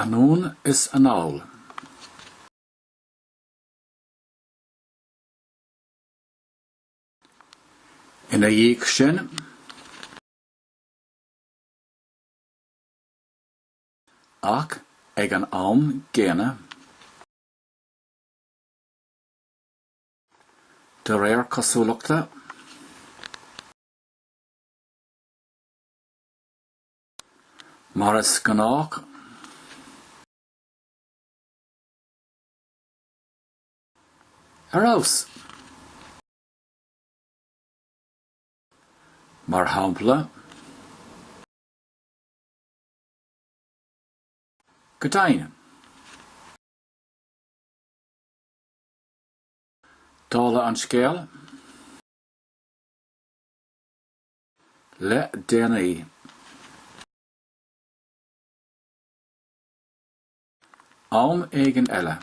Anún is an owl. Ina dhéag sin, ach ag an am géine, de réir cosúlachta, mar is gnách ar fhós. Mar shampla, go dainn. Dála an scéal, le déanaí. Am éigin eile.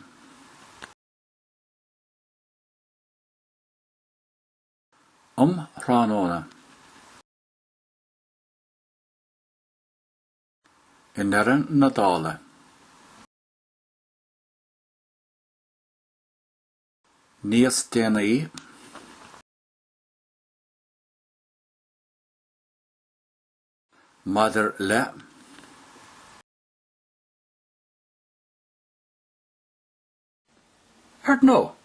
Thráthnóna. In Éireann na Dála. Níos déanaí. Maidir le. Ard nó.